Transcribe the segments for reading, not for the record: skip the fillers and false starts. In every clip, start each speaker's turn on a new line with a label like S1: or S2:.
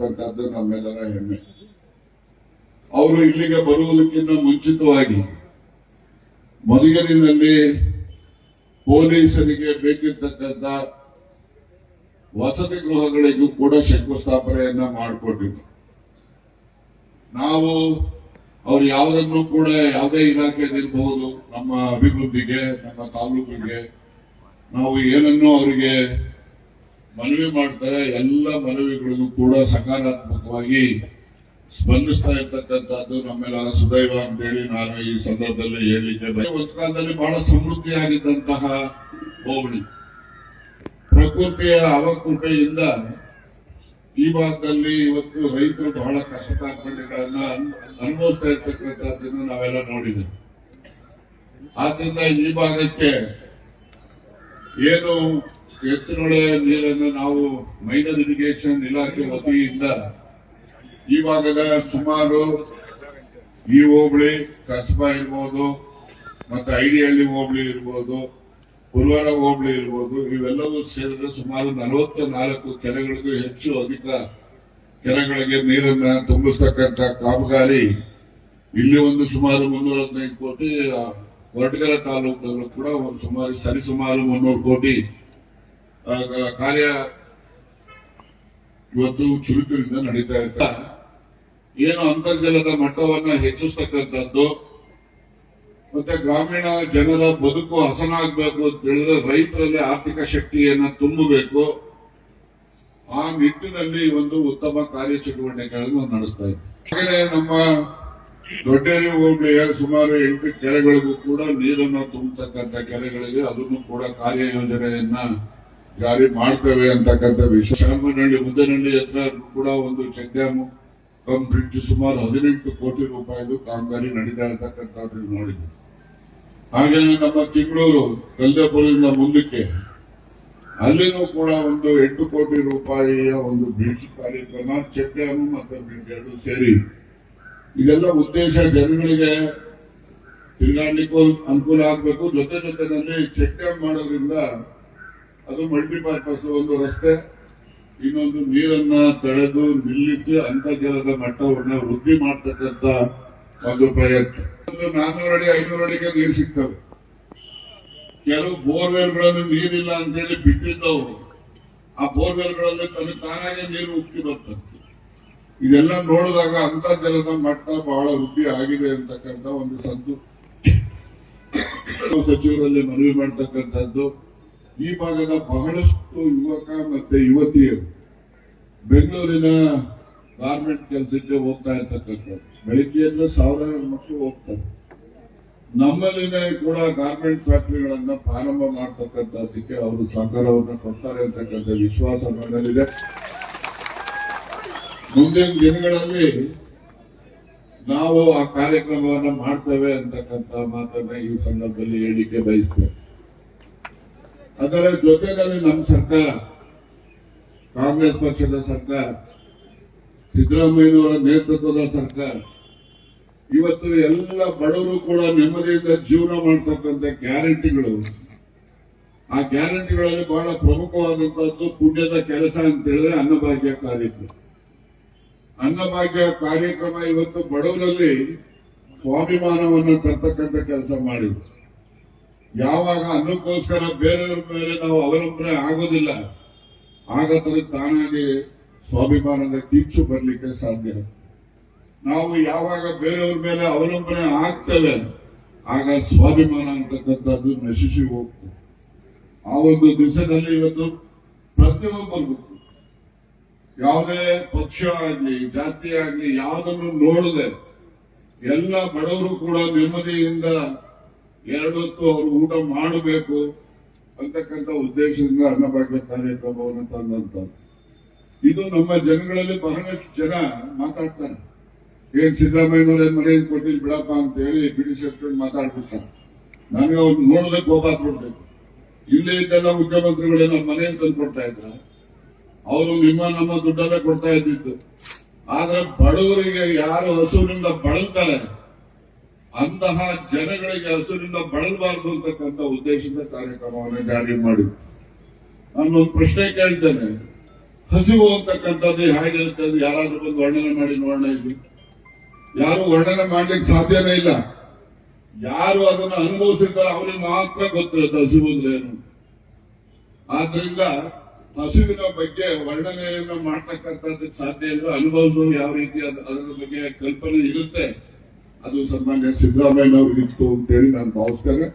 S1: ಅಂತಕ್ಕಂಥದ್ದು ನಮ್ಮೆಲ್ಲರ ಹೆಮ್ಮೆ. ಅವರು ಇಲ್ಲಿಗೆ ಬರುವುದಕ್ಕಿಂತ ಮುಂಚಿತವಾಗಿ ಮಧುಗಿರಿನಲ್ಲಿ ಪೊಲೀಸರಿಗೆ ಬೇಕಿರ್ತಕ್ಕಂಥ ವಸತಿ ಗೃಹಗಳಿಗೂ ಕೂಡ ಶಂಕುಸ್ಥಾಪನೆಯನ್ನ ಮಾಡಿಕೊಟ್ಟಿದ್ರು. ನಾವು ಅವ್ರು ಯಾವುದನ್ನು ಕೂಡ ಯಾವುದೇ ಇಲಾಖೆಯಲ್ಲಿರಬಹುದು ನಮ್ಮ ಅಭಿವೃದ್ಧಿಗೆ ನಮ್ಮ ತಾಲೂಕಿಗೆ ನಾವು ಏನನ್ನು ಅವರಿಗೆ ಮನವಿ ಮಾಡ್ತಾರೆ ಎಲ್ಲ ಮನವಿಗಳಿಗೂ ಕೂಡ ಸಕಾರಾತ್ಮಕವಾಗಿ ಸ್ಪಂದಿಸ್ತಾ ಇರ್ತಕ್ಕಂಥದ್ದು ನಮ್ಮೆಲ್ಲರ ಸುದೈವ ಅಂತೇಳಿ ನಾನು ಈ ಸಂದರ್ಭದಲ್ಲಿ ಹೇಳಲಿಕ್ಕೆ ಒಂದು ಕಾಲದಲ್ಲಿ ಬಹಳ ಸಮೃದ್ಧಿಯಾಗಿದ್ದಂತಹ ಹೋಬಳಿ ಪ್ರಕೃತಿಯ ಅವಕೃಪೆಯಿಂದ ಈ ಭಾಗದಲ್ಲಿ ಇವತ್ತು ರೈತರು ಬಹಳ ಕಷ್ಟ ಕಾರ್ಪಣ್ಯಗಳನ್ನ ಅನುಭವಿಸ್ತಾ ಇರ್ತಕ್ಕಂಥದ್ದನ್ನು ನಾವೆಲ್ಲ ನೋಡಿದ್ದೇವೆ. ಆದ್ರಿಂದ ಈ ಭಾಗಕ್ಕೆ ಏನು ಎತ್ತಿನೊಳೆ ನೀರನ್ನು ನಾವು ಮೈನರ್ ಇರಿಗೇಷನ್ ಇಲಾಖೆ ವತಿಯಿಂದ ಈ ಭಾಗದ ಸುಮಾರು ಈ ಹೋಬಳಿ ಕಸಬಾ ಇರ್ಬೋದು ಮತ್ತೆ ಐಡಿಹಳ್ಳಿ ಹೋಬಳಿ ಇರ್ಬೋದು ಪುಲ್ವಾರ ಹೋಬಳಿ ಇರ್ಬೋದು ಇವೆಲ್ಲವೂ ಸೇರಿದ್ರೆ ಸುಮಾರು 44 ಕೆರೆಗಳಿಗೂ ಹೆಚ್ಚು ಅಧಿಕ ಕೆರೆಗಳಿಗೆ ನೀರನ್ನ ತುಂಬಿಸ್ತಕ್ಕಂಥ ಕಾಮಗಾರಿ ಇಲ್ಲಿ ಒಂದು ಸುಮಾರು 315 ಕೋಟಿ, ಕೊರಟಗೆರೆ ತಾಲೂಕಲ್ಲೂ ಕೂಡ ಒಂದು ಸರಿಸುಮಾರು 300 ಕೋಟಿ ಕಾರ್ಯ ಇವತ್ತು ಚುರುಕಿನಿಂದ ನಡೀತಾ ಇರ್ತ. ಏನು ಅಂತರ್ಜಲದ ಮಟ್ಟವನ್ನ ಹೆಚ್ಚಿಸ್ತಕ್ಕಂಥದ್ದು ಮತ್ತೆ ಗ್ರಾಮೀಣ ಜನರ ಬದುಕು ಹಸನಾಗಬೇಕು ಅಂತ ಹೇಳಿದ್ರೆ ರೈತರಲ್ಲಿ ಆರ್ಥಿಕ ಶಕ್ತಿಯನ್ನ ತುಂಬಬೇಕು. ಆ ನಿಟ್ಟಿನಲ್ಲಿ ಒಂದು ಉತ್ತಮ ಕಾರ್ಯಚಟುವಟಿಕೆಗಳನ್ನು ನಡೆಸ್ತಾ ಇದ್ದಾರೆ. ಹಾಗೆ ನಮ್ಮ ದೊಡ್ಡೇರಿ ಹೋಬಳಿಯ ಸುಮಾರು 8 ಕೆರೆಗಳಿಗೂ ಕೂಡ ನೀರನ್ನು ತುಂಬತಕ್ಕಂಥ ಕೆರೆಗಳಿಗೆ ಅದನ್ನು ಕೂಡ ಕಾರ್ಯಯೋಜನೆಯನ್ನ ಜಾರಿ ಮಾಡ್ತೇವೆ ಅಂತಕ್ಕಂಥ ವಿಷಯ. ಶಾಮನಹಳ್ಳಿ ಮುದ್ದೇನಹಳ್ಳಿ ಹತ್ರ ಕೂಡ ಒಂದು ಚೆಕ್ ಡ್ಯಾಮ್ ಕಮ್ ಬ್ರಿಡ್ಜ್ ಸುಮಾರು 18 ಕೋಟಿ ರೂಪಾಯಿದು ಕಾಮಗಾರಿ ನಡೀತಾ ಇರತಕ್ಕಂಥದ್ದು ನೋಡಿದ್ವಿ. ಹಾಗೇನೆ ನಮ್ಮ ತಿಂಗಳೂರು ಕಲ್ದೇಪುರದಿಂದ ಮುಂದಕ್ಕೆ ಅಲ್ಲಿನೂ ಕೂಡ ಒಂದು 8 ಕೋಟಿ ರೂಪಾಯಿಯ ಒಂದು ಬ್ರಿಡ್ಜ್ ಕಾರ್ಯಕ್ರಮ, ಚೆಕ್ ಡ್ಯಾಮ್ ಮತ್ತು ಬ್ರಿಡ್ಜ್ ಎರಡು ಸೇರಿ ಇದೆಲ್ಲ ಉದ್ದೇಶ ಜನಗಳಿಗೆ ತಿರುಗಾಡ್ಲಿಕ್ಕೂ ಅನುಕೂಲ ಆಗಬೇಕು. ಜೊತೆನಲ್ಲಿ ಚೆಕ್ ಡ್ಯಾಮ್ ಮಾಡೋದ್ರಿಂದ ಅದು ಮಲ್ಟಿಪರ್ಪಸ್, ಒಂದು ರಸ್ತೆ, ಇನ್ನೊಂದು ನೀರನ್ನ ತಡೆದು ನಿಲ್ಲಿಸಿ ಅಂತರ್ಜಲದ ಮಟ್ಟವನ್ನ ವೃದ್ಧಿ ಮಾಡ್ತಕ್ಕಂಥ ಒಂದು ಪ್ರಯತ್ನ. 400 ಅಡಿ 500 ಅಡಿಗೆ ನೀರು ಸಿಗ್ತವೆ. ಕೆಲವು ಬೋರ್ವೆಲ್ಗಳಲ್ಲಿ ನೀರಿಲ್ಲ ಅಂತೇಳಿ ಬಿಟ್ಟಿದ್ದವು, ಆ ಬೋರ್ವೆಲ್ಗಳಲ್ಲಿ ತಾನಾಗೆ ನೀರು ಉಕ್ಕಿ ಬರ್ತದೆ. ಇದೆಲ್ಲ ನೋಡಿದಾಗ ಅಂತರ್ಜಲದ ಮಟ್ಟ ಬಹಳ ವೃದ್ಧಿ ಆಗಿದೆ ಅಂತಕ್ಕಂಥ ಒಂದು ಸಚಿವರಲ್ಲಿ ಮನವಿ ಮಾಡ್ತಕ್ಕಂಥದ್ದು. ಈ ಭಾಗದ ಬಹಳಷ್ಟು ಯುವಕ ಮತ್ತೆ ಯುವತಿಯರು ಬೆಂಗಳೂರಿನ ಗಾರ್ಮೆಂಟ್ ಕೆಲಸಕ್ಕೆ ಹೋಗ್ತಾ ಇರ್ತಕ್ಕಂಥದ್ದು. ಬೆಳಿಗ್ಗೆ 1000 ಮಕ್ಕಳು ಹೋಗ್ತಾರೆ. ನಮ್ಮಲ್ಲಿನೇ ಕೂಡ ಗಾರ್ಮೆಂಟ್ ಫ್ಯಾಕ್ಟರಿಗಳನ್ನ ಪ್ರಾರಂಭ ಮಾಡ್ತಕ್ಕಂಥದ್ದಕ್ಕೆ ಅವರು ಸಹಕಾರವನ್ನು ಕೊಡ್ತಾರೆ ಅಂತಕ್ಕಂಥ ವಿಶ್ವಾಸ ನನ್ನಲ್ಲಿದೆ. ಮುಂದಿನ ದಿನಗಳಲ್ಲಿ ನಾವು ಆ ಕಾರ್ಯಕ್ರಮವನ್ನು ಮಾಡ್ತೇವೆ ಅಂತಕ್ಕಂಥ ಮಾತನ್ನ ಈ ಸಂದರ್ಭದಲ್ಲಿ ಹೇಳಿಕೆ ಬಯಸ್ತೇವೆ. ಅದರ ಜೊತೆಯಲ್ಲಿ ನಮ್ಮ ಸರ್ಕಾರ, ಕಾಂಗ್ರೆಸ್ ಪಕ್ಷದ ಸರ್ಕಾರ, ಸಿದ್ದರಾಮಯ್ಯನವರ ನೇತೃತ್ವದ ಸರ್ಕಾರ ಇವತ್ತು ಎಲ್ಲ ಬಡವರು ಕೂಡ ನೆಮ್ಮದಿಯಿಂದ ಜೀವನ ಮಾಡ್ತಕ್ಕಂಥ ಗ್ಯಾರಂಟಿಗಳು, ಆ ಗ್ಯಾರಂಟಿಗಳಲ್ಲಿ ಬಹಳ ಪ್ರಮುಖವಾದಂತಹದ್ದು ಪುಣ್ಯದ ಕೆಲಸ ಅಂತ ಹೇಳಿದ್ರೆ ಅನ್ನಭಾಗ್ಯ ಕಾರ್ಯಕ್ರಮ. ಅನ್ನಭಾಗ್ಯ ಕಾರ್ಯಕ್ರಮ ಇವತ್ತು ಬಡವರಲ್ಲಿ ಸ್ವಾಭಿಮಾನವನ್ನು ತರ್ತಕ್ಕಂಥ ಕೆಲಸ ಮಾಡಿದ್ರು. ಯಾವಾಗ ಅನ್ನಕ್ಕೋಸ್ಕರ ಬೇರೆಯವ್ರ ಮೇಲೆ ನಾವು ಅವಲಂಬನೆ ಆಗೋದಿಲ್ಲ, ಆಗ ತಾನಾಗಿ ಸ್ವಾಭಿಮಾನದ ಕಿಚ್ಚು ಬರ್ಲಿಕ್ಕೆ ಸಾಧ್ಯ. ನಾವು ಯಾವಾಗ ಬೇರೆಯವ್ರ ಮೇಲೆ ಅವಲಂಬನೆ ಆಗ್ತೇವೆ ಆಗ ಸ್ವಾಭಿಮಾನ ಅಂತಕ್ಕಂಥದ್ದು ನಶಿಸಿ ಹೋಗ್ತದೆ. ಆ ಒಂದು ದಿವಸದಲ್ಲಿ ಇವತ್ತು ಪ್ರತಿಯೊಬ್ಬರಿಗೂ ಯಾವುದೇ ಪಕ್ಷ ಆಗ್ಲಿ ಜಾತಿ ಆಗ್ಲಿ ಯಾವುದನ್ನು ನೋಡದೆ ಎಲ್ಲ ಬಡವರು ಕೂಡ ನೆಮ್ಮದಿಯಿಂದ 2 ಹೊತ್ತು ಅವರು ಊಟ ಮಾಡಬೇಕು ಅಂತಕ್ಕಂಥ ಉದ್ದೇಶದಿಂದ ಅನ್ನಭಾಗ್ಯ ಕಾರ್ಯಕ್ರಮವನ್ನು ತಂದಂತದ್ದು. ಇದು ನಮ್ಮ ಜನಗಳಲ್ಲಿ ಬಹಳಷ್ಟು ಜನ ಮಾತಾಡ್ತಾರೆ, ಏನ್ ಸಿದ್ದರಾಮಯ್ಯನವ್ರ ಮನೆಯಿಂದ ಕೊಟ್ಟಿದ್ ಬಿಡಪ್ಪ ಅಂತ ಹೇಳಿ ಬಿಡಿಸಿಟ್ಕೊಂಡು ಮಾತಾಡ್ಬಿಡ್ತಾರೆ. ನನಗೆ ಅವ್ರು ನೋಡ್ಬೇಕು, ಹೋಗಾಕ್ಬಿಡ್ಬೇಕು. ಇಲ್ಲೇ ಇದ್ದೆಲ್ಲ ಮುಖ್ಯಮಂತ್ರಿಗಳೆಲ್ಲ ಮನೆಯಿಂದ ತಂದು ಕೊಡ್ತಾ ಇದ್ರ, ಅವರು ನಮ್ಮ ದುಡ್ಡಲ್ಲೇ ಕೊಡ್ತಾ ಇದ್ದಿದ್ದು. ಆದ್ರೆ ಬಡವರಿಗೆ ಯಾರು ಹಸುವಿನಿಂದ ಬಳಲ್ತಾರೆ ಅಂತಹ ಜನಗಳಿಗೆ ಹಸುವಿನಿಂದ ಬಳಲಬಾರದು ಅಂತಕ್ಕಂಥ ಉದ್ದೇಶದ ಕಾರ್ಯಕ್ರಮವನ್ನು ಜಾರಿ ಮಾಡಿದ್ರು. ನಾನೊಂದು ಪ್ರಶ್ನೆ ಕೇಳ್ತೇನೆ, ಹಸಿವು ಅಂತಕ್ಕಂಥದ್ದು ಹೇಗಿರುತ್ತೆ ಅದು ಯಾರಾದ್ರೂ ಬಂದು ವರ್ಣನೆ ಮಾಡಿ ನೋಡೋಣ ಇಲ್ಲಿ. ಯಾರು ವರ್ಣನೆ ಮಾಡ್ಲಿಕ್ಕೆ ಸಾಧ್ಯನೇ ಇಲ್ಲ. ಯಾರು ಅದನ್ನು ಅನುಭವಿಸಿರ್ತಾರೆ ಅವ್ರಿಗೆ ಮಾತ್ರ ಗೊತ್ತಿರುತ್ತೆ ಹಸಿವು ಅಂದ್ರೆ ಏನು. ಆದ್ರಿಂದ ಹಸಿವಿನ ಬಗ್ಗೆ ವರ್ಣನೆಯನ್ನು ಮಾಡ್ತಕ್ಕಂಥದ್ದಕ್ಕೆ ಸಾಧ್ಯ ಇಲ್ಲ. ಅನುಭವಿಸೋದು ಯಾವ ರೀತಿ ಅದರ ಬಗ್ಗೆ ಕಲ್ಪನೆ ಇರುತ್ತೆ ಅದು ಸನ್ಮಾನ್ಯ ಸಿದ್ದರಾಮಯ್ಯನವ್ರಿಗೆ ಇತ್ತು ಅಂತೇಳಿ ನಾನು ಭಾವಿಸ್ತೇನೆ.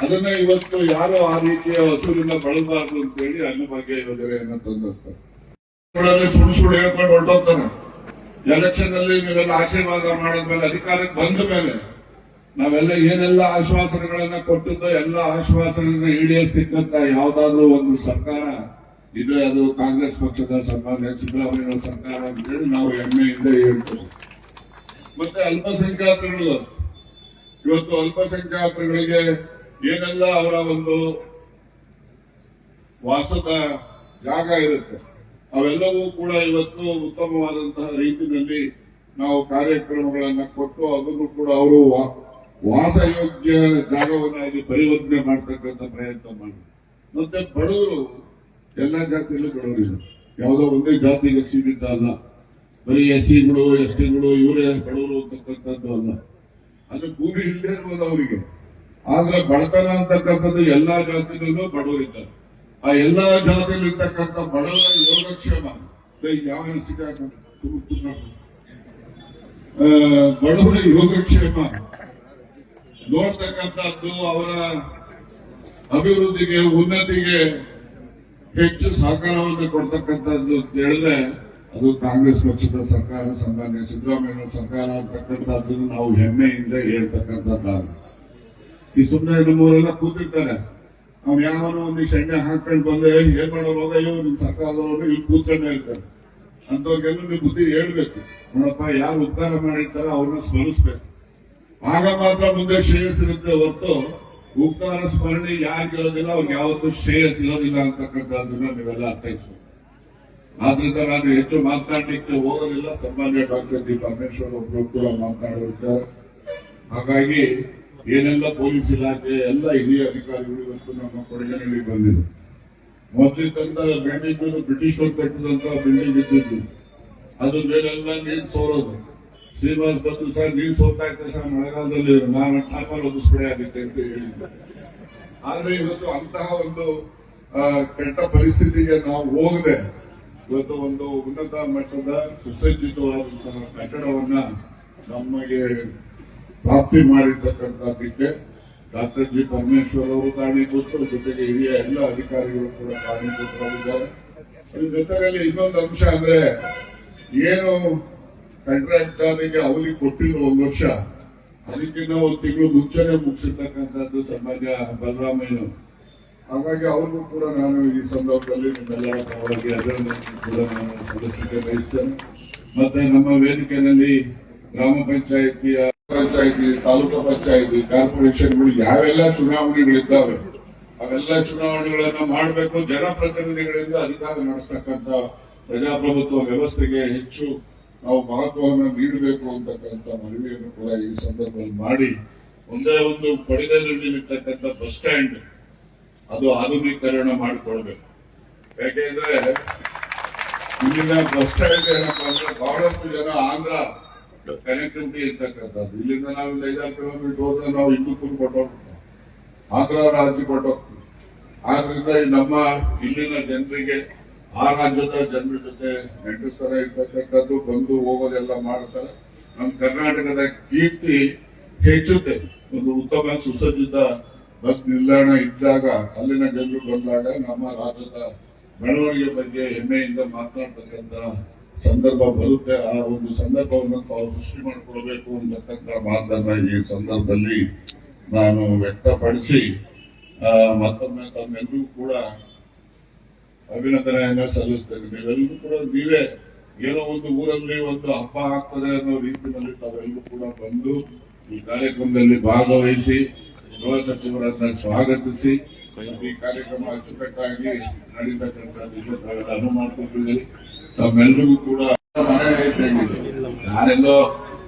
S1: ಅದನ್ನ ಇವತ್ತು ಯಾರು ಆ ರೀತಿಯ ಹಸುವಿನ ಬಳಸಬಾರ್ದು ಅಂತೇಳಿ ಅನ್ನಭಾಗ್ಯ ಯೋಜನೆಯನ್ನ ತಂದಿರ್ತಾರೆ. ಸುಳ್ಳು ಹೇಳ್ಕೊಂಡು ಹೊರಟೋಗ್ತಾನೆ. ಎಲೆಕ್ಷನ್ ಅಲ್ಲಿ ನೀವೆಲ್ಲ ಆಶೀರ್ವಾದ ಮಾಡಿದ್ಮೇಲೆ ಅಧಿಕಾರಕ್ಕೆ ಬಂದ ಮೇಲೆ ನಾವೆಲ್ಲ ಏನೆಲ್ಲ ಆಶ್ವಾಸನೆಗಳನ್ನ ಕೊಟ್ಟಿದ್ದೋ ಎಲ್ಲ ಆಶ್ವಾಸನೆಗಳನ್ನ ಈಡೇರಿಸತಕ್ಕಂತ ಯಾವ್ದಾದ್ರು ಒಂದು ಸರ್ಕಾರ ಇದ್ರೆ ಅದು ಕಾಂಗ್ರೆಸ್ ಪಕ್ಷದ ಸನ್ಮಾನ್ಯ ಸಿದ್ದರಾಮಯ್ಯ ಸರ್ಕಾರ ಅಂತೇಳಿ ನಾವು ಹೆಮ್ಮೆಯಿಂದ ಹೇಳ್ತೇವೆ. ಮತ್ತೆ ಅಲ್ಪಸಂಖ್ಯಾತರು ಇವತ್ತು ಅಲ್ಪಸಂಖ್ಯಾತರುಗಳಿಗೆ ಏನೆಲ್ಲ ಅವರ ಒಂದು ವಾಸದ ಜಾಗ ಇರುತ್ತೆ ಅವೆಲ್ಲವೂ ಕೂಡ ಇವತ್ತು ಉತ್ತಮವಾದಂತಹ ರೀತಿಯಲ್ಲಿ ನಾವು ಕಾರ್ಯಕ್ರಮಗಳನ್ನ ಕೊಟ್ಟು ಅದನ್ನು ಕೂಡ ಅವರು ವಾಸಯೋಗ್ಯ ಜಾಗವನ್ನಾಗಿ ಪರಿವರ್ತನೆ ಮಾಡ್ತಕ್ಕಂಥ ಪ್ರಯತ್ನ ಮಾಡಿ. ಮತ್ತೆ ಬಡವರು ಎಲ್ಲಾ ಜಾತಿಯಲ್ಲೂ ಬಡವರಿಲ್ಲ, ಯಾವುದೋ ಒಂದೇ ಜಾತಿಗೆ ಸೀಮಿತ ಅಲ್ಲ. ಬರೀ ಎಸ್ಸಿಗಳು ಎಸ್ಟಿಗಳು ಇವರೇ ಬಡವರು ಅಂತಕ್ಕಂಥದ್ದು ಅಲ್ಲ. ಅದು ಭೂಮಿ ಇಲ್ಲದೆ ಇರ್ಬೋದು ಅವರಿಗೆ, ಆದ್ರೆ ಬಡತನ ಅಂತಕ್ಕಂಥದ್ದು ಎಲ್ಲಾ ಜಾತಿಯಲ್ಲೂ ಬಡವರಿದ್ದಾರೆ. ಆ ಎಲ್ಲಾ ಜಾತಿಯಲ್ಲಿ ಇರ್ತಕ್ಕಂಥ ಬಡವರ ಯೋಗಕ್ಷೇಮ ಯಾವ ಬಡವರ ಯೋಗಕ್ಷೇಮ ನೋಡ್ತಕ್ಕಂಥದ್ದು ಅವರ ಅಭಿವೃದ್ಧಿಗೆ ಉನ್ನತಿಗೆ ಹೆಚ್ಚು ಸಹಕಾರವನ್ನು ಕೊಡ್ತಕ್ಕಂಥದ್ದು ಅಂತ ಹೇಳಿದ್ರೆ ಅದು ಕಾಂಗ್ರೆಸ್ ಪಕ್ಷದ ಸರ್ಕಾರ, ಸನ್ಮಾನ್ಯ ಸಿದ್ದರಾಮಯ್ಯ ಸರ್ಕಾರ ಅಂತಕ್ಕಂಥದ್ದನ್ನು ನಾವು ಹೆಮ್ಮೆಯಿಂದ ಹೇಳ್ತಕ್ಕಂಥದ್ದು. ಈ ಸುಮ್ಮನೆ ನಮ್ಮವರೆಲ್ಲ ಕೂತಿರ್ತಾರೆ, ಅವ್ನು ಯಾವನೋ ಒಂದಿಷ್ಟು ಎಣ್ಣೆ ಹಾಕೊಂಡು ಬಂದೆ ಏನ್ ಮಾಡೋರು ಹೋಗಯ್ಯೋ ನಿಮ್ ಸರ್ಕಾರದವರು ಇಲ್ಲಿ ಕೂತ್ಕೊಂಡೇ ಇರ್ತಾರೆ. ಅಂತವ್ರಿಗೆಲ್ಲ ನೀವು ಬುದ್ಧಿ ಹೇಳ್ಬೇಕು. ನೋಡಪ್ಪ ಯಾರು ಉದ್ಧಾರ ಮಾಡಿರ್ತಾರೋ ಅವ್ರನ್ನ ಸ್ಮರಿಸ್ಬೇಕು. ಆಗ ಮಾತ್ರ ಮುಂದೆ ಶ್ರೇಯಸ್ಸಿರುತ್ತೆ ಹೊರತು ಉದ್ಧಾರ ಸ್ಮರಣೆ ಯಾಕೆ ಇರೋದಿಲ್ಲ ಅವ್ರಿಗೆ ಯಾವತ್ತೂ ಶ್ರೇಯಸ್ ಇರೋದಿಲ್ಲ ಅಂತಕ್ಕಂಥದ್ದನ್ನ ನೀವೆಲ್ಲ ಅರ್ಥೈಸ್ಬೇಕು. ಆದ್ರಿಂದ ನಾನು ಹೆಚ್ಚು ಮಾತನಾಡಲಿಕ್ಕೆ ಹೋಗೋದಿಲ್ಲ. ಸನ್ಮಾನ್ಯ ಡಾಕ್ಟರ್ ಜಿ ಪರಮೇಶ್ವರ್ ಒಬ್ಬರು ಕೂಡ ಮಾತನಾಡಿರ್ತಾರೆ. ಹಾಗಾಗಿ ಏನೆಲ್ಲ ಪೊಲೀಸ್ ಇಲಾಖೆ ಎಲ್ಲ ಹಿರಿಯ ಅಧಿಕಾರಿಗಳು ಇವತ್ತು ನಮ್ಮ ಕೊಡಗಿನಲ್ಲಿ ಬಂದಿದೆ. ಮೊದಲಿದ್ದಂತ ಬಿಲ್ಡಿಂಗ್ ಬ್ರಿಟಿಷರು ಕಟ್ಟಿದಂತ ಬಿಲ್ಡಿಂಗ್ ಇದ್ದಿದ್ದು ಅದು ಮೇಲೆಲ್ಲ ನೀರು ಸೋರೋದು. ಶ್ರೀನಿವಾಸ್ ಬಂದು ಸರ್ ನೀರು ಸೋರ್ತಾ ಇದ್ದೆ ಸರ್ ಮಳೆಗಾಲದಲ್ಲಿ ನಾನು ಟಾಪರ್ ಒದಿಸ್ಬಿಡೆ ಆಗಿದ್ದೆ ಅಂತ ಹೇಳಿದ್ದೆ. ಆದ್ರೆ ಇವತ್ತು ಅಂತಹ ಒಂದು ಕೆಟ್ಟ ಪರಿಸ್ಥಿತಿಗೆ ನಾವು ಹೋಗದೆ ಇವತ್ತು ಒಂದು ಉನ್ನತ ಮಟ್ಟದ ಸುಸಜ್ಜಿತವಾದಂತಹ ಕಟ್ಟಡವನ್ನ ನಮಗೆ ಪ್ರಾಪ್ತಿ ಮಾಡಿರ್ತಕ್ಕಂಥದ್ದಕ್ಕೆ ಡಾಕ್ಟರ್ ಜಿ ಪರಮೇಶ್ವರ್ ಅವರು ಕಾರಣೀಭೂತರು, ಜೊತೆಗೆ ಹಿರಿಯ ಎಲ್ಲ ಅಧಿಕಾರಿಗಳು ಕೂಡ ಕಾರಣೀಭೂತರಾಗಿದ್ದಾರೆ. ಅದ್ರ ಜೊತೆಯಲ್ಲಿ ಇನ್ನೊಂದು ಅಂಶ ಅಂದ್ರೆ ಏನು ಕಾಂಟ್ರಾಕ್ಟರ್ಗೆ ಅವಧಿ ಕೊಟ್ಟಿರೋ 1 ವರ್ಷ ಅದಕ್ಕಿಂತ 1 ತಿಂಗಳು ಮುಂಚೆನೆ ಮುಗಿಸಿರ್ತಕ್ಕಂಥದ್ದು ಸನ್ಮಾನ್ಯ ಬಲರಾಮಯ್ಯ. ಹಾಗಾಗಿ ಅವ್ರಿಗೂ ಕೂಡ ನಾನು ಈ ಸಂದರ್ಭದಲ್ಲಿ ನಿಮ್ಮೆಲ್ಲರ ಪರವಾಗಿ ಅಭಿನಂದನೆ ಕೂಡ ನಾನು ಸಲ್ಲಿಸಲಿಕ್ಕೆ ಬಯಸ್ತೇನೆ. ಮತ್ತೆ ನಮ್ಮ ವೇದಿಕೆಯಲ್ಲಿ ಗ್ರಾಮ ಪಂಚಾಯಿತಿ, ತಾಲೂಕು ಪಂಚಾಯಿತಿ, ಕಾರ್ಪೊರೇಷನ್ಗಳು ಯಾವೆಲ್ಲ ಚುನಾವಣೆಗಳಿದ್ದಾವೆ ಅವೆಲ್ಲ ಚುನಾವಣೆಗಳನ್ನ ಮಾಡಬೇಕು. ಜನಪ್ರತಿನಿಧಿಗಳಿಂದ ಅಧಿಕಾರ ನಡೆಸ್ತಕ್ಕಂಥ ಪ್ರಜಾಪ್ರಭುತ್ವ ವ್ಯವಸ್ಥೆಗೆ ಹೆಚ್ಚು ನಾವು ಮಹತ್ವವನ್ನು ನೀಡಬೇಕು ಅಂತಕ್ಕಂಥ ಮನವಿಯನ್ನು ಕೂಡ ಈ ಸಂದರ್ಭದಲ್ಲಿ ಮಾಡಿ, ಒಂದೇ ಒಂದು ಪಡೆದಲ್ಲಿರ್ತಕ್ಕಂಥ ಬಸ್ ಸ್ಟ್ಯಾಂಡ್ ಅದು ಆಧುನೀಕರಣ ಮಾಡಿಕೊಳ್ಬೇಕು. ಯಾಕೆಂದ್ರೆ ಇಲ್ಲಿನ ಬಸ್ ಸ್ಟ್ಯಾಂಡ್ ಏನಪ್ಪಾ ಅಂದ್ರೆ ಬಹಳಷ್ಟು ಜನ ಆಂಧ್ರ ಕನೆಕ್ಟಿವಿಟಿ ಇರ್ತಕ್ಕಂಥದ್ದು. ಇಲ್ಲಿಂದ ನಾವು 5-6 ಕಿಲೋಮೀಟರ್ ಹೋದ್ರೆ ನಾವು ಹಿಂದಕ್ಕೂ ಕೊಟ್ಟೋಗ್ತೀವಿ, ಆಂಧ್ರ ರಾಜ್ಯ ಕೊಟ್ಟೋಗ್ತೀವಿ. ಆದ್ರಿಂದ ನಮ್ಮ ಇಲ್ಲಿನ ಜನರಿಗೆ ಆ ರಾಜ್ಯದ ಜನರ ಜೊತೆ ನೆಂಟಸ್ತರ ಇರ್ತಕ್ಕಂಥದ್ದು, ಬಂದು ಹೋಗೋದೆಲ್ಲ ಮಾಡ್ತಾರೆ. ನಮ್ಮ ಕರ್ನಾಟಕದ ಕೀರ್ತಿ ಹೆಚ್ಚುತ್ತೆ. ಒಂದು ಉತ್ತಮ ಸುಸಜ್ಜಿತ ಬಸ್ ನಿಲ್ದಾಣ ಇದ್ದಾಗ, ಅಲ್ಲಿನ ಜನರು ಬಂದಾಗ ನಮ್ಮ ರಾಜ್ಯದ ಬೆಳವಣಿಗೆ ಬಗ್ಗೆ ಹೆಮ್ಮೆಯಿಂದ ಮಾತನಾಡ್ತಕ್ಕಂಥ ಸಂದರ್ಭ ಬರುತ್ತೆ. ಆ ಒಂದು ಸಂದರ್ಭವನ್ನು ತಾವು ಸೃಷ್ಟಿ ಮಾಡಿಕೊಳ್ಬೇಕು ಅಂತಕ್ಕಂಥ ಮಾತನ್ನ ಈ ಸಂದರ್ಭದಲ್ಲಿ ನಾನು ವ್ಯಕ್ತಪಡಿಸಿ ಮತ್ತೊಮ್ಮೆ ತಮ್ಮೆಲ್ಲರೂ ಕೂಡ ಅಭಿನಂದನೆಯನ್ನ ಸಲ್ಲಿಸ್ತೇನೆ. ನೀವೆಲ್ಲರೂ ಕೂಡ ನೀವೇ ಏನೋ ಒಂದು ಊರಲ್ಲಿ ಒಂದು ಹಬ್ಬ ಆಗ್ತದೆ ಅನ್ನೋ ರೀತಿಯಲ್ಲಿ ತಾವೆಲ್ಲರೂ ಕೂಡ ಬಂದು ಈ ಕಾರ್ಯಕ್ರಮದಲ್ಲಿ ಭಾಗವಹಿಸಿ ಗೃಹ ಸಚಿವರನ್ನ ಸ್ವಾಗತಿಸಿ ಈ ಕಾರ್ಯಕ್ರಮ ಅಚ್ಚುಕಟ್ಟಾಗಿ ನಡೀತಕ್ಕಂಥದ್ದು ತಾವೆಲ್ಲ ಅನುವು ಮಾಡಿಕೊಂಡಿದ್ದೀರಿ. ತಮ್ಮೆಲ್ಲರಿಗೂ ಕೂಡ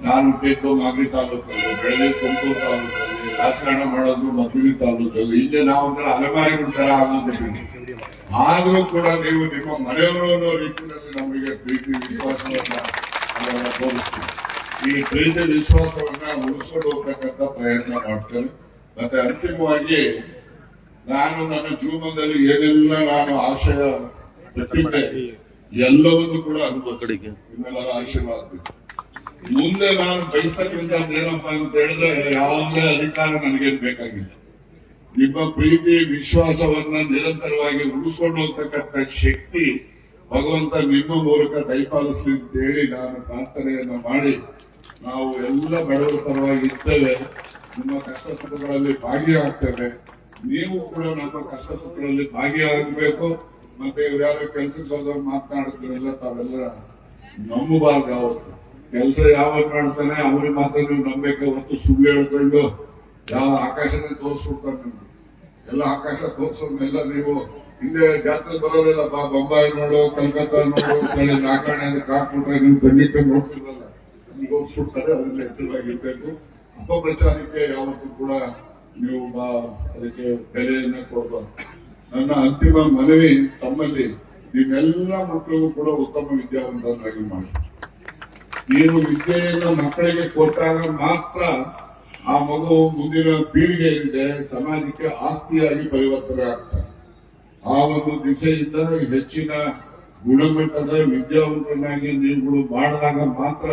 S1: ನಾನು ಹುಟ್ಟಿದ್ದು ಮಾಗಡಿ ತಾಲೂಕಲ್ಲಿ, ಬೆಳಗ್ಗೆ ತುಮಕೂರು ತಾಲೂಕಲ್ಲಿ, ರಾಜಕಾರಣ ಮಾಡೋದು ಮಕ್ಕಳಿ ತಾಲೂಕಲ್ಲಿ. ಇಲ್ಲಿ ನಾವು ಅಲೆಮಾರಿಗಳ ತರ ಆಗೋಗ್ಬಿಟ್ಟಿದ್ದೀವಿ. ಆದ್ರೂ ಕೂಡ ನೀವು ನಿಮ್ಮ ಮನೆಯವರು ಅನ್ನೋ ರೀತಿಯಲ್ಲಿ ನಮಗೆ ಪ್ರೀತಿ ವಿಶ್ವಾಸವನ್ನ ನಾವೆಲ್ಲ ತೋರಿಸ್ತೀವಿ. ಈ ಪ್ರೀತಿ ವಿಶ್ವಾಸವನ್ನ ಉಳಿಸ್ಕೊಂಡು ಹೋಗ್ತಕ್ಕಂಥ ಪ್ರಯತ್ನ ಮಾಡ್ತೇನೆ. ಮತ್ತೆ ಅಂತಿಮವಾಗಿ ನಾನು ನನ್ನ ಜೀವನದಲ್ಲಿ ಏನೆಲ್ಲ ನಾನು ಆಶಯ ಪಟ್ಟಿದ್ದೆ ಎಲ್ಲವನ್ನು ಕೂಡ ಅನುಭವಿಸಿದೆ. ನಿಮ್ಮೆಲ್ಲರ ಆಶೀರ್ವಾದ. ಮುಂದೆ ನಾನು ಬಯಸ್ತಕ್ಕಂಥದ್ದು ಏನಪ್ಪಾ ಅಂತ ಹೇಳಿದ್ರೆ ಯಾವುದೇ ಅಧಿಕಾರ ನನಗೇನು ಬೇಕಾಗಿಲ್ಲ. ನಿಮ್ಮ ಪ್ರೀತಿ ವಿಶ್ವಾಸವನ್ನ ನಿರಂತರವಾಗಿ ಉಳಿಸ್ಕೊಂಡು ಹೋಗ್ತಕ್ಕಂಥ ಶಕ್ತಿ ಭಗವಂತ ನಿಮ್ಮ ಮೂಲಕ ದಯಪಾಲಿಸಲಿ ಅಂತ ಹೇಳಿ ನಾನು ಪ್ರಾರ್ಥನೆಯನ್ನ ಮಾಡಿ, ನಾವು ಎಲ್ಲ ಬಡವರ ಪರವಾಗಿ ಇರ್ತೇವೆ, ನಿಮ್ಮ ಕಷ್ಟ ಸುಖಗಳಲ್ಲಿ ಭಾಗಿಯಾಗ್ತೇವೆ. ನೀವು ಕೂಡ ನಮ್ಮ ಕಷ್ಟ ಸುಖಗಳಲ್ಲಿ ಭಾಗಿಯಾಗಬೇಕು. ಮತ್ತೆ ಇವ್ಯಾರು ಕೆಲ್ಸಕ್ಕೆ ಬಂದವ್ರು ಮಾತನಾಡ್ತೀರಲ್ಲ, ತಾವೆಲ್ಲ ನಂಬಬಾರ್ದು. ಯಾವತ್ತು ಕೆಲಸ ಯಾವಾಗ ಮಾಡ್ತಾನೆ ಅವ್ರಿಗೆ ಮಾತ್ರ ನೀವು ನಂಬಬೇಕು. ಹೊತ್ತು ಸುಳ್ಳು ಹೇಳ್ಕೊಂಡು ಯಾವ ಆಕಾಶನೇ ತೋರಿಸ್ಬಿಡ್ತಾರೆ. ನಿಮ್ಗೆ ಎಲ್ಲ ಆಕಾಶ ತೋರ್ಸೋದ್ನೆಲ್ಲ ನೀವು ಹಿಂದೆ ಜಾತ್ರೆ ಬರೋದಿಲ್ಲ. ಬೊಂಬಾಯಿ ನೋಡು, ಕಲ್ಕತ್ತಾ ನೋಡು, ನಾಲ್ಕಣೆ ಅದಕ್ಕೆ ಹಾಕ್ಬಿಟ್ರೆ ನೀವು ಖಂಡಿತ ನೋಡ್ತಿರಲ್ಲ, ತೋರಿಸ್ಬಿಡ್ತಾರೆ. ಅದರಿಂದ ಎಚ್ಚರವಾಗಿರ್ಬೇಕು. ಅಪಪ್ರಚಾರಕ್ಕೆ ಯಾವತ್ತೂ ಕೂಡ ನೀವು ಅದಕ್ಕೆ ಬೆಲೆಯನ್ನ ಕೊಡಬಾರ್ದು. ನನ್ನ ಅಂತಿಮ ಮನವಿ ತಮ್ಮಲ್ಲಿ, ನಿಮ್ಮೆಲ್ಲ ಮಕ್ಕಳಿಗೂ ಕೂಡ ಉತ್ತಮ ವಿದ್ಯಾವಂತರಾಗಿ ಮಾಡಿ. ನೀವು ವಿದ್ಯೆಯನ್ನ ಮಕ್ಕಳಿಗೆ ಕೊಟ್ಟಾಗ ಮಾತ್ರ ಆ ಮಗು ಮುಂದಿನ ಪೀಳಿಗೆಯಿಂದ ಸಮಾಜಕ್ಕೆ ಆಸ್ತಿಯಾಗಿ ಪರಿವರ್ತನೆ ಆಗ್ತಾರೆ. ಆ ಒಂದು ದಿಸೆಯಿಂದ ಹೆಚ್ಚಿನ ಗುಣಮಟ್ಟದ ವಿದ್ಯಾವಂತನಾಗಿ ನೀವುಗಳು ಮಾಡಿದಾಗ ಮಾತ್ರ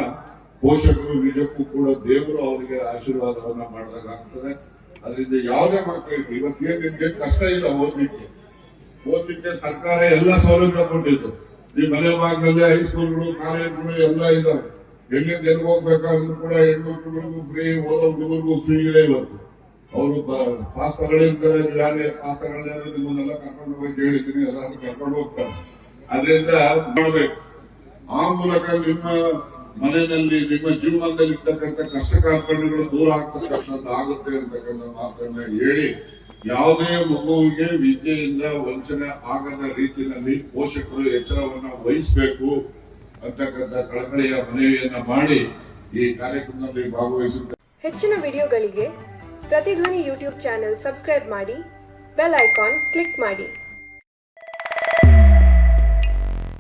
S1: ಪೋಷಕರು ನಿಜಕ್ಕೂ ಕೂಡ ದೇವರು ಅವರಿಗೆ ಆಶೀರ್ವಾದವನ್ನ ಮಾಡಿದಾಗ ಆಗ್ತದೆ. ಅದರಿಂದ ಯಾವುದೇ ಮಕ್ಕಳಿಗೆ ಇವತ್ತೇನು ಕಷ್ಟ ಇಲ್ಲ ಓದ್ಲಿಕ್ಕೆ ಸರ್ಕಾರ ಎಲ್ಲ ಸೌಲಭ್ಯ ಕೊಟ್ಟಿದ್ದು. ಈ ಮನೆ ಭಾಗದಲ್ಲಿ ಹೈಸ್ಕೂಲ್ಗಳು, ಕಾಲೇಜುಗಳು ಎಲ್ಲ ಇದಾವೆ. ಎಲ್ಲಿಂದ ಎಲ್ಲಿ ಹೋಗ್ಬೇಕಾದ್ರೂ ಕೂಡ ಹೆಣ್ಮಕ್ಳಿಗೂ ಫ್ರೀ, ಓದೋ ಹುಡುಗರಿಗೂ ಫ್ರೀ ಇದೆ. ಇವತ್ತು ಅವರು ಪಾಸ್ ತಗೊಳ್ಳಿರ್ತಾರೆ, ಯಾರೇ ಪಾಸ್ ತಗೊಳ್ಳಿದ್ರೆ ನಿಮ್ಮನ್ನೆಲ್ಲ ಕರ್ಕೊಂಡು ಹೋಗಿ ಹೇಳಿದ್ದೀನಿ, ಎಲ್ಲಾದ್ರೂ ಕರ್ಕೊಂಡು ಹೋಗ್ತಾರೆ. ಅದರಿಂದ ಮಾಡಬೇಕು. ಆ ಮೂಲಕ ನಿಮ್ಮ ಮನೆಯಲ್ಲಿ, ನಿಮ್ಮ ಜೀವನದಲ್ಲಿ ಇರ್ತಕ್ಕಂಥ ಕಷ್ಟ ಕಾರ್ಪಣ್ಯಗಳು ದೂರ ಆಗ್ತಕ್ಕಂಥದ್ದು ಆಗುತ್ತೆ ಅಂತಕ್ಕಂಥ ಮಾತನ್ನ ಹೇಳಿ, ಯಾವುದೇ ಮಗುವಿಗೆ ವಿದ್ಯೆಯಿಂದ ವಂಚನೆ ಆಗದ ರೀತಿಯಲ್ಲಿ ಪೋಷಕರು ಎಚ್ಚರವನ್ನ ವಹಿಸಬೇಕು ಅಂತಕ್ಕಂಥ ಕಳಕಳಿಯ ಮನವಿಯನ್ನ ಮಾಡಿ ಈ ಕಾರ್ಯಕ್ರಮದಲ್ಲಿ ಭಾಗವಹಿಸುತ್ತಾರೆ.
S2: ಹೆಚ್ಚಿನ ವಿಡಿಯೋಗಳಿಗೆ ಪ್ರತಿಧ್ವನಿ ಯೂಟ್ಯೂಬ್ ಚಾನೆಲ್ ಸಬ್ಸ್ಕ್ರೈಬ್ ಮಾಡಿ, ಬೆಲ್ ಐಕಾನ್ ಕ್ಲಿಕ್ ಮಾಡಿ.